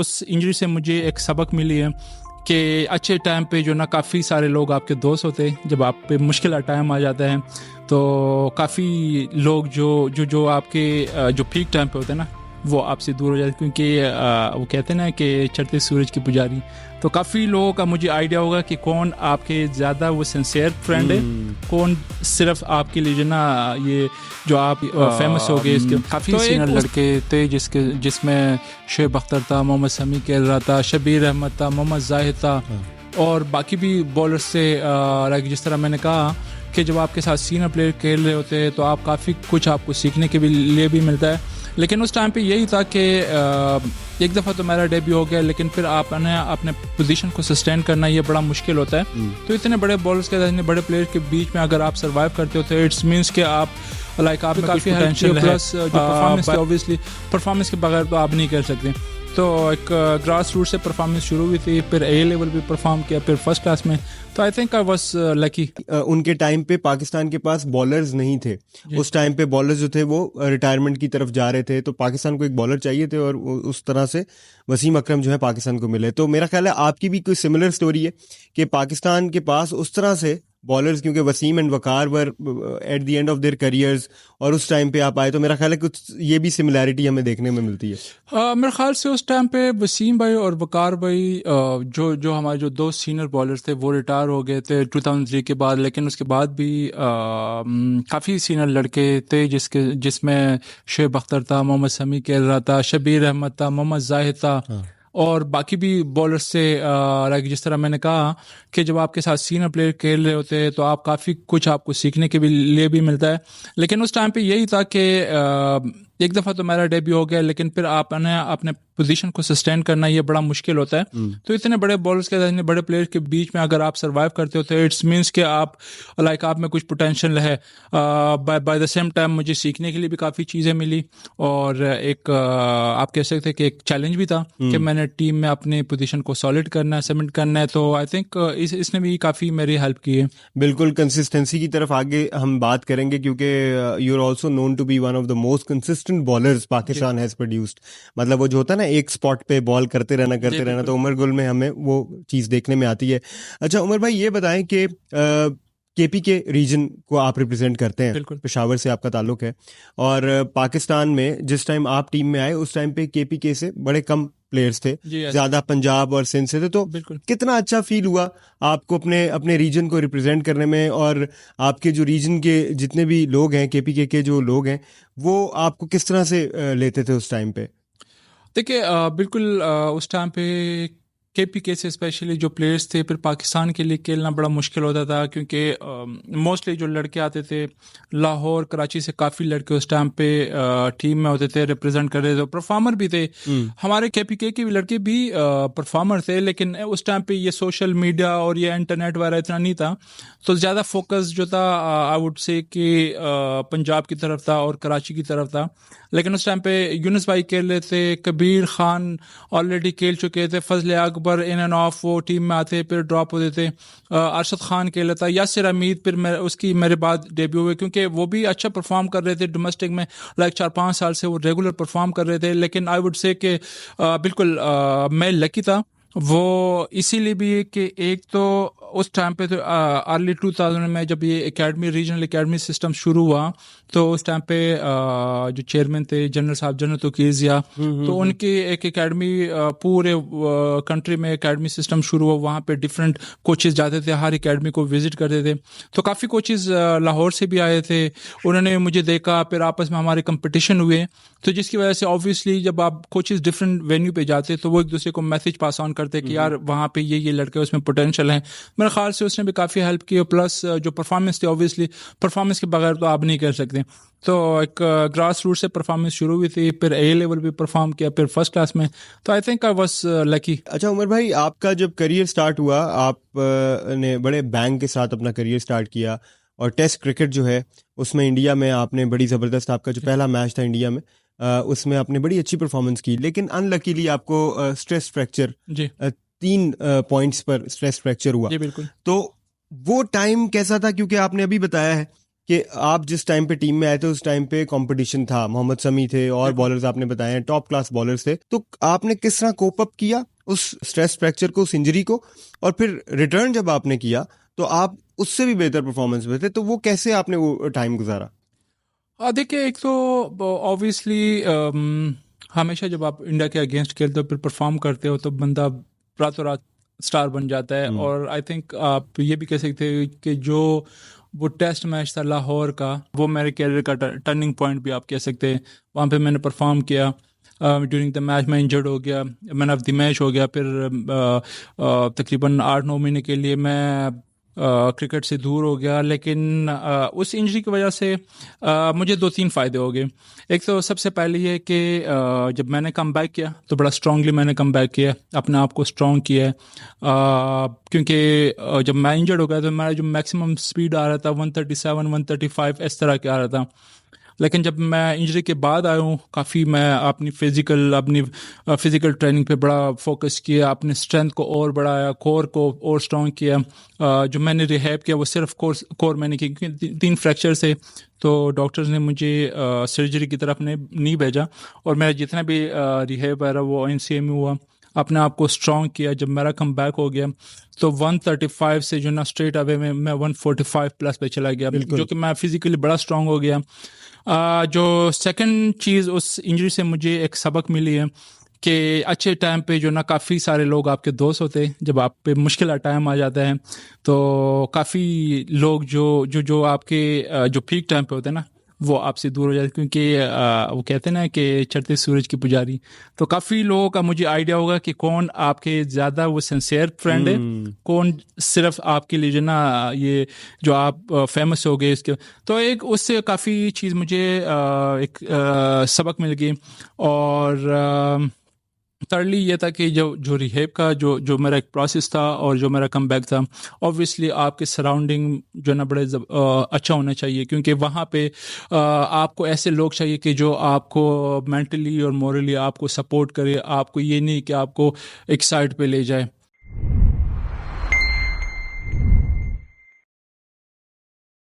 اس injury سے مجھے ایک سبق ملی ہے کہ اچھے ٹائم پہ جو نا کافی سارے لوگ آپ کے دوست ہوتے ہیں، جب آپ پہ مشکل ٹائم آ جاتا ہے تو کافی لوگ جو آپ کے جو پیک ٹائم پہ ہوتے ہیں نا وہ آپ سے دور ہو جاتے ہیں، کیونکہ وہ کہتے ہیں نا کہ چڑھتے سورج کی پجاری. تو کافی لوگوں کا مجھے آئیڈیا ہوگا کہ کون آپ کے زیادہ وہ سنسیئر فرینڈ ہے، کون صرف آپ کے لیے جو نا یہ جو آپ فیمس ہو گئے. اس کے کافی سینئر لڑکے تھے جس میں شعیب اختر تھا، محمد سمیع کھیل رہا تھا، شبیر احمد تھا، محمد زاہد تھا، اور باقی بھی بالرز سے. جس طرح میں نے کہا کہ جب آپ کے ساتھ سینئر پلیئر کھیل رہے ہوتے ہیں تو آپ کافی کچھ آپ کو سیکھنے کے لیے بھی ملتا ہے. لیکن اس ٹائم پہ یہی تھا کہ ایک دفعہ تو میرا ڈیبیو ہو گیا، لیکن پھر آپ نے اپنے پوزیشن کو سسٹین کرنا یہ بڑا مشکل ہوتا ہے. تو اتنے بڑے بالرز کے اتنے بڑے پلیئر کے بیچ میں اگر آپ سروائیو کرتے ہو تو اٹس مینس کہ آپ آپ میں کافی پوٹینشیل ہے. پلس جو پرفارمنس ہے اوبیسلی پرفارمنس کے بغیر تو آپ نہیں کر سکتے. تو ایک گراس روٹ سے پرفارمنس شروع ہوئی تھی، پھر اے لیول بھی پرفارم کیا، پھر فرسٹ کلاس میں. تو I think I was lucky. ان کے ٹائم پہ پاکستان کے پاس بالرز نہیں تھے. اس ٹائم پہ بالرز جو تھے وہ ریٹائرمنٹ کی طرف جا رہے تھے، تو پاکستان کو ایک بالر چاہیے تھے، اور اس طرح سے وسیم اکرم جو ہے پاکستان کو ملے. تو میرا خیال ہے آپ کی بھی کوئی سملر سٹوری ہے کہ پاکستان کے پاس اس طرح سے بالرز، کیونکہ Wasim and Waqar were at the end of their careers, اور اس ٹائم پہ آپ آئے، تو میرا خیال ہے کچھ یہ بھی سملیرٹی ہمیں دیکھنے میں ملتی ہے. میرے خیال سے اس ٹائم پہ وسیم بھائی اور وقار بھائی جو ہمارے جو دو سینئر بالرز تھے وہ ریٹائر ہو گئے تھے 2003 کے بعد. لیکن اس کے بعد بھی کافی سینئر لڑکے تھے جس میں شعیب اختر تھا، محمد سمیع کھیل رہا تھا، شبیر احمد تھا، محمد زاہد تھا، اور باقی بھی بالرز سے. جس طرح میں نے کہا کہ جب آپ کے ساتھ سینئر پلیئر کھیل رہے ہوتے ہیں تو آپ کافی کچھ آپ کو سیکھنے کے لیے بھی ملتا ہے. لیکن اس ٹائم پہ یہی تھا کہ ایک دفعہ تو میرا ڈیبیو ہو گیا، لیکن پھر آپ نے اپنے پوزیشن کو سسٹین کرنا یہ بڑا مشکل ہوتا ہے. تو اتنے بڑے بالرز کے اتنے بڑے پلیئر کے بیچ میں اگر آپ سروائیو کرتے ہو تو اٹس مینس کہ آپ آپ میں کچھ پوٹینشیل ہے. بائی دا سیم ٹائم مجھے سیکھنے کے لیے بھی کافی چیزیں ملی، اور ایک آپ کہہ سکتے کہ ایک چیلنج بھی تھا کہ میں نے ٹیم میں اپنی پوزیشن کو سالڈ کرنا ہے، سیمنٹ کرنا ہے. تو آئی تھنک اس نے بھی کافی میری ہیلپ کی ہے. بالکل کنسسٹنسی کی طرف آگے ہم بات کریں گے، کیونکہ you are also known to be one of the most consistent bowlers Pakistan has produced. مطلب وہ جو ہوتا ہے نا ایک اسپاٹ پہ بال کرتے رہنا، تو عمر گل میں ہمیں وہ چیز دیکھنے میں آتی ہے. اچھا عمر بھائی، یہ بتائیں کہ کے پی کے ریجن کو آپ ریپرزینٹ کرتے ہیں، پشاور سے آپ کا تعلق ہے، اور پاکستان میں جس ٹائم آپ ٹیم میں آئے اس ٹائم پہ کے پی کے سے بڑے کم پلیئرز تھے، زیادہ پنجاب اور سندھ سے تھے. تو کتنا اچھا فیل ہوا آپ کو اپنے ریجن کو ریپرزینٹ کرنے میں، اور آپ کے جو ریجن کے جتنے بھی لوگ ہیں، کے پی کے جو لوگ ہیں، وہ آپ کو کس طرح سے لیتے تھے اس ٹائم پہ؟ دیکھیے بالکل اس ٹائم پہ کے پی کے سے اسپیشلی جو پلیئرس تھے پھر پاکستان کے لیے کھیلنا بڑا مشکل ہوتا تھا، کیونکہ موسٹلی جو لڑکے آتے تھے لاہور کراچی سے، کافی لڑکے اس ٹائم پہ ٹیم میں ہوتے تھے، ریپرزینٹ کر رہے تھے، پرفارمر بھی تھے. ہمارے کے پی کے بھی لڑکے بھی پرفارمر تھے، لیکن اس ٹائم پہ یہ سوشل میڈیا اور یہ انٹرنیٹ وغیرہ اتنا نہیں تھا، تو زیادہ فوکس جو تھا آئی وڈ سے کہ پنجاب کی طرف تھا اور کراچی کی طرف تھا. لیکن اس ٹائم پہ یونس بھائی کھیل رہے تھے، کبیر خان آلریڈی کھیل چکے تھے، فضل اکبر ان اینڈ آف وہ ٹیم میں آتے پھر ڈراپ ہوتے تھے، ارشد خان کھیل رہا تھا، یاسر حمید پھر اس کی میرے بعد ڈیبیو ہوئے، کیونکہ وہ بھی اچھا پرفارم کر رہے تھے ڈومیسٹک میں، 4-5 سال سے وہ ریگولر پرفارم کر رہے تھے. لیکن آئی وڈ سے کہ بالکل میں لکی تھا وہ اسی لیے بھی کہ ایک تو اس ٹائم پہ تو ارلی 2000 میں جب یہ اکیڈمی ریجنل اکیڈمی سسٹم شروع ہوا تو اس ٹائم پہ جو چیئرمین تھے جنرل صاحب جنرل توقیر ضیاء، تو ان کی ایک اکیڈمی پورے کنٹری میں اکیڈمی سسٹم شروع ہوا، وہاں پہ ڈفرینٹ کوچز جاتے تھے، ہر اکیڈمی کو وزٹ کرتے تھے. تو کافی کوچز لاہور سے بھی آئے تھے، انہوں نے مجھے دیکھا، پھر آپس میں ہمارے کمپٹیشن ہوئے، تو جس کی وجہ سے آبویسلی جب آپ کوچز ڈفرینٹ وینیو پہ جاتے تو وہ ایک دوسرے کو میسج پاس آن کرتے کہ یار وہاں پہ یہ لڑکے اس میں پوٹینشیل ہیں. میرے خیال سے اس نے بھی کافی ہیلپ کی، پلس جو پرفارمنس تھی آبویسلی پرفارمنس کے بغیر تو آپ نہیں کر سکتے. تو ایک گراس روٹ سے پرفارمنس شروع ہوئی تھی، پھر اے لیول بھی پرفارم کیا، پھر فرسٹ کلاس میں. تو I think I was lucky. اچھا عمر بھائی، آپ کا جب کریئر سٹارٹ ہوا، آپ نے بڑے بینگ کے ساتھ اپنا کریئر سٹارٹ کیا، اور ٹیسٹ کرکٹ جو ہے اس میں انڈیا میں آپ نے بڑی زبردست، آپ کا جو پہلا میچ تھا انڈیا میں اس میں آپ نے بڑی اچھی پرفارمنس کی، لیکن ان لکیلی آپ کو اسٹریس فریکچر 3 پوائنٹس پر اسٹریس فریکچر ہوا. جی بالکل. تو وہ ٹائم کیسا تھا؟ کیونکہ آپ نے ابھی بتایا ہے کہ آپ جس ٹائم پہ ٹیم میں آئے تھے اس ٹائم پہ کمپٹیشن تھا, محمد سمیع تھے اور بالرز آپ نے بتائے ہیں ٹاپ کلاس بالرز تھے, تو آپ نے کس طرح کوپ اپ کیا اس اسٹریس فریکچر کو, اس انجری کو, اور پھر ریٹرن جب آپ نے کیا تو آپ اس سے بھی بہتر پرفارمنس میں تھے, تو وہ کیسے آپ نے وہ ٹائم گزارا؟ دیکھیے, ایک تو آبویسلی ہمیشہ جب آپ انڈیا کے اگینسٹ کھیلتے ہو پھر پرفارم کرتے ہو تو بندہ راتوں رات اسٹار بن جاتا ہے. اور آئی تھنک آپ یہ بھی کہہ سکتے ہیں کہ جو وہ ٹیسٹ میچ تھا لاہور کا, وہ میرے کیریئر کا ٹرننگ پوائنٹ بھی آپ کہہ سکتے ہیں. وہاں پہ میں نے پرفارم کیا, ڈیورنگ دا میچ میں انجرڈ ہو گیا, مین آف دی میچ ہو گیا, پھر تقریباً 8-9 مہینے کے لیے میں کرکٹ سے دور ہو گیا. لیکن اس انجری کی وجہ سے مجھے 2-3 فائدے ہو گئے. ایک تو سب سے پہلے یہ کہ جب میں نے کم بیک کیا تو بڑا اسٹرانگلی میں نے کم بیک کیا, اپنے آپ کو اسٹرانگ کیا ہے, کیونکہ جب میں انجرڈ ہو گیا تو میرا جو میکسیمم اسپیڈ آ رہا تھا 137 135 اس طرح کا آ رہا تھا. لیکن جب میں انجری کے بعد آیا ہوں, کافی میں اپنی فزیکل ٹریننگ پہ بڑا فوکس کیا, اپنے اسٹرینتھ کو اور بڑھایا, کور کو اور اسٹرانگ کیا. جو میں نے ریہیب کیا وہ صرف کور میں نے کی, کیونکہ 3 فریکچر سے تو ڈاکٹرز نے مجھے سرجری کی طرف نہیں بھیجا, اور میرا جتنا بھی ریہیب ہے وہ NCA میں ہوا. اپنے آپ کو اسٹرانگ کیا. جب میرا کم بیک ہو گیا تو 135 سے جو نا اسٹریٹ اوے میں 145 پلس پہ چلا گیا, جو کہ میں فزیکلی بڑا اسٹرانگ ہو گیا. جو سیکنڈ چیز اس انجری سے مجھے ایک سبق ملی ہے کہ اچھے ٹائم پہ جو نا کافی سارے لوگ آپ کے دوست ہوتے ہیں, جب آپ پہ مشکل ٹائم آ جاتا ہے تو کافی لوگ جو آپ کے جو پیک ٹائم پہ ہوتے ہیں نا وہ آپ سے دور ہو جاتے ہیں, کیونکہ وہ کہتے ہیں نا کہ چڑھتے سورج کی پجاری. تو کافی لوگوں کا مجھے آئیڈیا ہوگا کہ کون آپ کے زیادہ وہ سنسیئر فرینڈ ہے, کون صرف آپ کے لیے جو نا یہ جو آپ فیمس ہو گئے اس کے. تو ایک اس سے کافی چیز مجھے ایک سبق مل گئی. اور تھرڈلی یہ تھا کہ جو ریہیب کا جو میرا ایک پروسیس تھا اور جو میرا کم بیک تھا, اوبویسلی آپ کے سراؤنڈنگ جو نا بڑے اچھا ہونا چاہیے, کیونکہ وہاں پہ آپ کو ایسے لوگ چاہیے کہ جو آپ کو مینٹلی اور مورلی آپ کو سپورٹ کرے, آپ کو یہ نہیں کہ آپ کو ایک سائڈ پہ لے جائے.